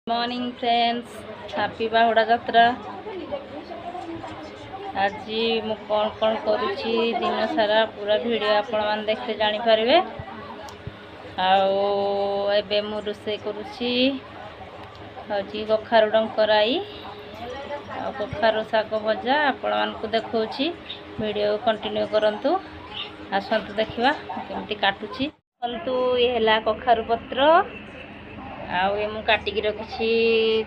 Morning friends, happy बाहुड़ा यात्रा। आज मु कौन कौन करुच्ची दिन सारा पूरा वीडियो आपण मैंने देखते जानीपारे। आबे मु रोषे करुच्ची हूँ कखारू डंकराई आ कखारू शाग भजा आपण मानक देखौची। वीडियो कंटिन्यू करंतु। आसंतु देखिबा केमती काटुची। परंतु ये हला कखारू पत्र आउ ये मु काटिकी रखी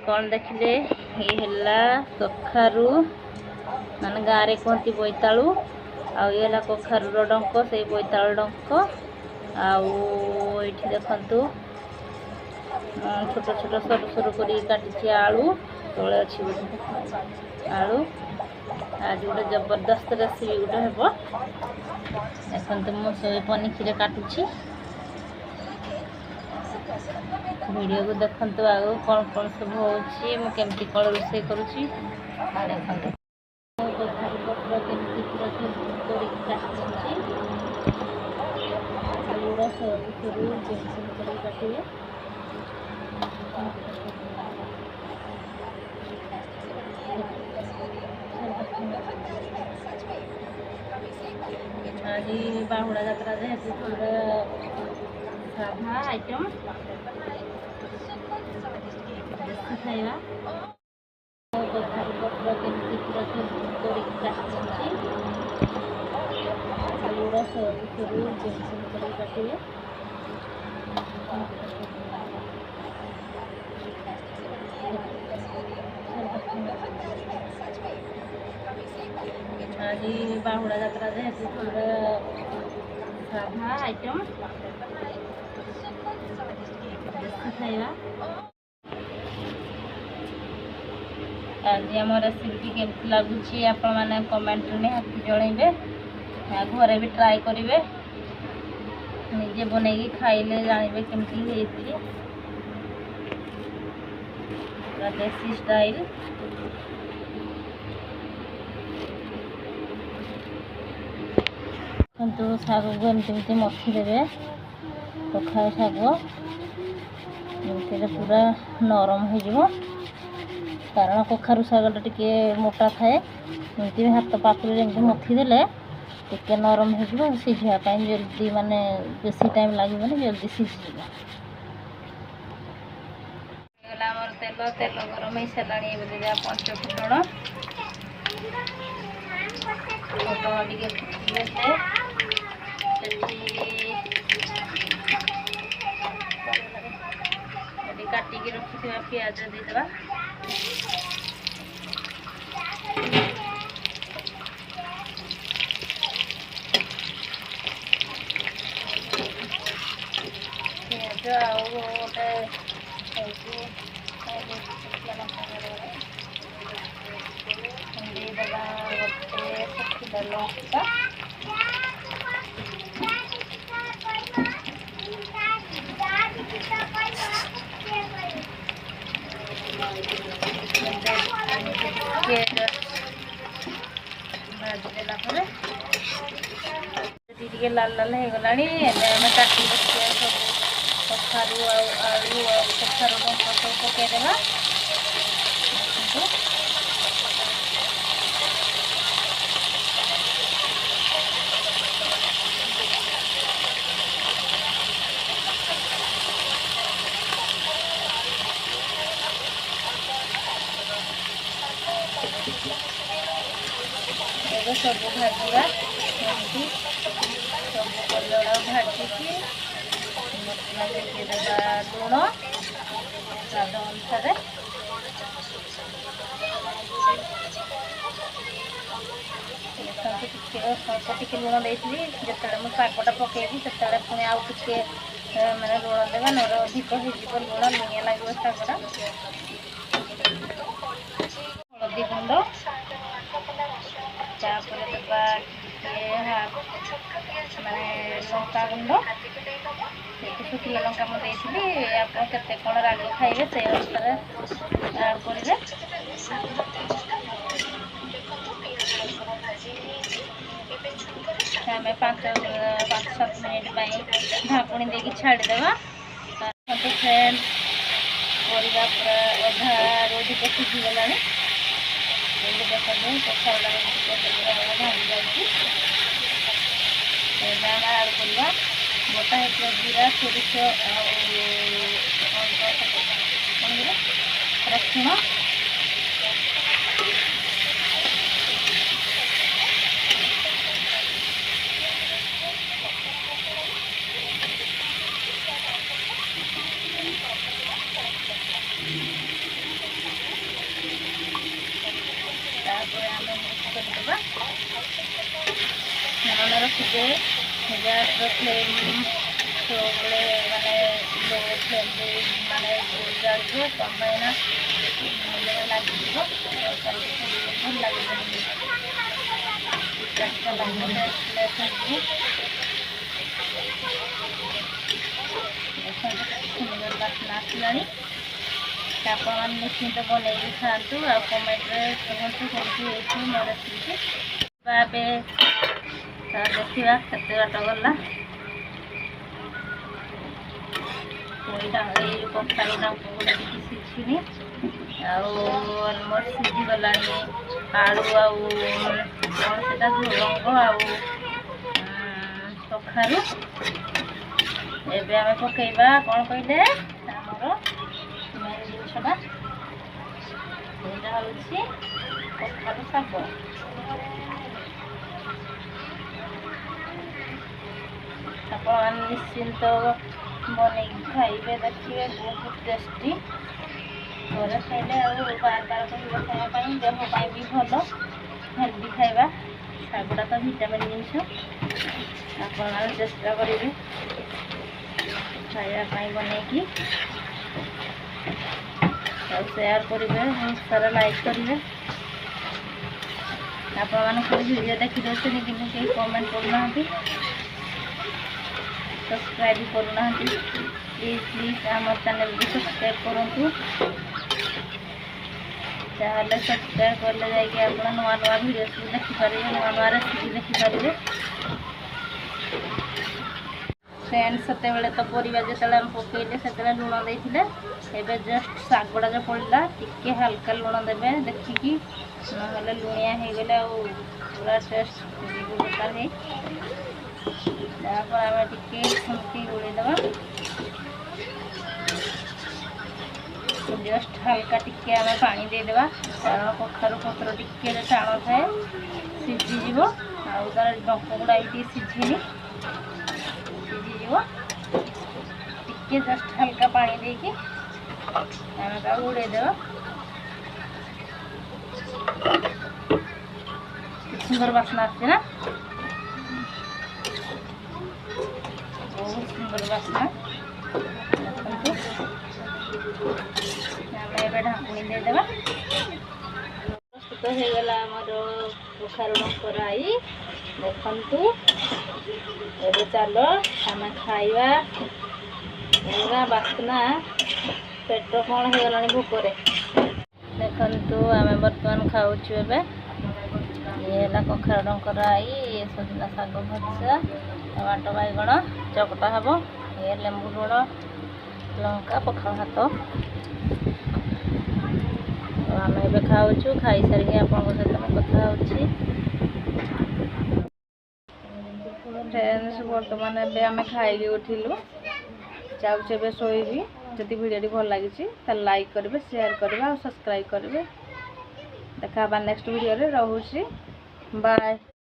कौन देखिले ये हला कखारू माने गाँव कहती बोईतालु आउ ये हला कखारू डंक से बोईतालु डंक आउ ये देखंतु छोट छोट सरू सरू कर काटी आलू तले अच्छी आलू आज गोटे जबरदस्त रेसिपी गोटे हे देखते मुझे पनीर काटुची। वीडियो को देखंतु आगो कौन कौन सब होची केमती कौन रोषे करुची देखंतु। कखारू पत्र केमती पूरा कर काटुची आलूरा सरू सरू जेमती कर काटिए। आज बाहुड़ा यात्रा जेहेतु पूरा साधा आइटम खाଇବା। कखारू पत्र केमती पूरा कर काटुची आलूरा सरू सरू जेमती कर काटिए। आज बाहुड़ा यात्रा जेहेतु पूरा साधा आइटम खाଇବା। आज आम रेसिपी केमती लगुच आपण मैंने कमेंट निहाती जनइबे। घरे भी ट्राए करेंगे निजे बनई खाइले जानवे केमती देसी स्टाइल। तो शाग को एमती मथीदे कखारू शाग पूरा नरम हो कारण कखारू शागटा टे मोटा थाए एमती हाथ पाखुरी मथीदे टे नरम हो सीझापी जल्दी माने बेसी टाइम लगे जल्दी सीझी तेल तेल गरम हो सारे पंच फुटण फुटण टे फुटले काटिकी रखी पियाज देदेबा। पियाज आउ गोटे देदेबा गोटे सुखिला लंका भाजीदेला टे लाल लाल हो गला काटी रखिए सब कखारू आलू कखारू डंक सब पकईदेवा। सब भाजवा सब कलर भाजिकी मसला देदेबा लुण स्वाद अनुसार टे लुण देती जिते मुझे शागटा पकईबी से पुणी आउ टे मैंने लुण देवा ना अधिक हो लुण लुणिया लगे शागटा। हलदी गुंड तापर देवा माने लंका गुंड शुखिला लंका मुझे आप कौन राग खाइबे से अनुसार ऐड करेंगे। आम 5-7 मिनिट ढाकुणी देकी छाड़देवा। तो फ्रेंड्स ପରିବା ପୁରା ଅଧା ଅଧିକ ସିଝିଗଲାଣି। ଦେଖନ୍ତୁ କଖାରୁଟା ଭାଜି ଯାଉଛି। ଏବେ ଆମେ ଆଡ଼୍ କରିବା ଗୋଟା ହେଇଥିବା ଜିରା, ସୋରିଷ ଆଉ ରସୁଣ। ତାପରେ ଆମେ ମିକ୍ସ କରିଦେବା। ମନେ ରଖିବେ ଗ୍ୟାସ୍ର ଫ୍ଲେମ୍ ସବୁବେଳେ ମାନେ ଲୋ ଫ୍ଲେମ୍ରେ ମାନେ ଜାଳିବ, କ'ଣ ପାଇଁ ନା ଲାଗିଯିବ, ଭଲ ଲାଗିବନି। ସୁନ୍ଦର ବାସ୍ନା ଆସିଲାଣି। ଆପଣମାନେ ନିଶ୍ଚିନ୍ତ ବନେଇକି ଖାଆନ୍ତୁ ଆଉ କମେଣ୍ଟରେ କୁହନ୍ତୁ କେମିତି ହେଇଛି ମୋ ରେସିପି। ଏବେ ଦେଖିବା କେତେ ବାଟ ଗଲା। ଏଇ କଖାରୁ ଡଙ୍କ ଗୋଟେ କିଛି ସିଝିନି ଆଉ ଅଲମୋଷ୍ଟ ସିଝିଗଲାଣି। ଆଳୁ ଆଉ କ'ଣ ସେଟା ଝୁଡ଼ଙ୍ଗ ଆଉ କଖାରୁ। ଏବେ ଆମେ ପକେଇବା କ'ଣ କହିଲେ ଆମର ମେନ୍ ଜିନିଷଟା, ସେଇଟା ହେଉଛି କଖାରୁ ଶାଗ। ଆପଣମାନେ ନିଶ୍ଚିନ୍ତ ବନେଇକି ଖାଇବେ, ଦେଖିବେ ବହୁତ ଟେଷ୍ଟି। ଘରେ ଖାଇଲେ ଆଉ ବାର କରିବା ଖାଇବା ପାଇଁ, ଦେହ ପାଇଁ ବି ଭଲ, ହେଲ୍ଦି ଖାଇବା। ଶାଗଟା ତ ଭିଟାମିନ୍ ଜିନିଷ। ଆପଣମାନେ ଚେଷ୍ଟା କରିବେ ଖାଇବା ପାଇଁ ବନେଇକି, ଆଉ ସେୟାର କରିବେ, ବହୁତ ସାରା ଲାଇକ୍ କରିବେ। ଆପଣମାନେ କେଉଁ ଭିଡ଼ିଓ ଦେଖିଦେଉଛନ୍ତି କିନ୍ତୁ କେହି କମେଣ୍ଟ କରୁନାହାନ୍ତି, ସବସ୍କ୍ରାଇବ୍ କରୁନାହାନ୍ତି। ପ୍ଲିଜ୍ ଆମ ଚ୍ୟାନେଲକୁ ସବସ୍କ୍ରାଇବ୍ କରନ୍ତୁ। ତାହେଲେ ସବସ୍କ୍ରାଇବ୍ କଲେ ଯାଇକି ଆପଣ ନୂଆ ନୂଆ ଭିଡ଼ିଓ ସବୁ ଦେଖିପାରିବେ, ନୂଆ ନୂଆ ରେସିପି ଦେଖିପାରିବେ। ଫ୍ରେଣ୍ଡସ୍, ସେତେବେଳେ ତ ପରିବା ଯେତେବେଳେ ଆମେ ପକାଇଲେ ସେତେବେଳେ ଲୁଣ ଦେଇଥିଲେ। ଏବେ ଜଷ୍ଟ ଶାଗଟା ଯେଉଁ ପଡ଼ିଲା ଟିକେ ହାଲକା ଲୁଣ ଦେବେ ଦେଖିକି, ନହେଲେ ଲୁଣିଆ ହେଇଗଲେ ଆଉ ପୁରା ଟେଷ୍ଟ ବେକାର ହେଇ। ତାପରେ ଆମେ ଟିକେ ସେମିତି ଗୋଳେଇଦେବା। ଜଷ୍ଟ ହାଲକା ଟିକେ ଆମେ ପାଣି ଦେଇଦେବା, କାରଣ କଖାରୁ ପତ୍ର ଟିକେ ଟାଣ ଥାଏ, ସିଝିଯିବ। ଆଉ ତାର ଡଙ୍କ ଗୁଡ଼ା ବି ଟିକେ ସିଝିନି, ସିଝିଯିବ। ଟିକେ ଜଷ୍ଟ ହାଲକା ପାଣି ଦେଇକି ଆମେ ତାକୁ ଘୋଡ଼େଇଦେବା। ସୁନ୍ଦର ବାସ୍ନା ଆସୁଛି ନା, ବହୁତ ସୁନ୍ଦର ବାସ୍ନା। ଦେଖନ୍ତୁ ଆମେ ଏବେ ଢାଙ୍କୁଣି ଦେଇଦେବା। ପ୍ରସ୍ତୁତ ହେଇଗଲା ଆମର କଖାରୁ ଡଙ୍କ ରାଇ। ଦେଖନ୍ତୁ ଏବେ ଚାଲ ଆମେ ଖାଇବା। ପୁରା ବାସ୍ନା, ପେଟ କ'ଣ ହେଇଗଲାଣି ଭୋକରେ। ଦେଖନ୍ତୁ ଆମେ ବର୍ତ୍ତମାନ ଖାଉଛୁ। ଏବେ ଇଏ ହେଲା କଖାରୁ ଡଙ୍କ ରାଇ, ଇଏ ସଜନା ଶାଗ ଭଜା, ଟମାଟୋ ବାଇଗଣ ଚକଟା ହେବ, ଇଏ ଲେମ୍ବୁ ଲୁଣ ଲଙ୍କା, ପଖାଳ ଭାତ। ଆମେ ଏବେ ଖାଉଛୁ, ଖାଇସାରିକି ଆପଣଙ୍କ ସହିତ ମୁଁ କଥା ହେଉଛି। ଫ୍ରେଣ୍ଡସ୍, ବର୍ତ୍ତମାନ ଏବେ ଆମେ ଖାଇକି ଉଠିଲୁ, ଯାଉଛୁ ଏବେ ଶୋଇବି। ଯଦି ଭିଡ଼ିଓଟି ଭଲ ଲାଗିଛି ତାହେଲେ ଲାଇକ୍ କରିବେ, ସେୟାର କରିବେ ଆଉ ସବସ୍କ୍ରାଇବ୍ କରିବେ। ଦେଖା ହେବା ନେକ୍ସଟ ଭିଡ଼ିଓରେ। ରହୁଛି, ବାଏ।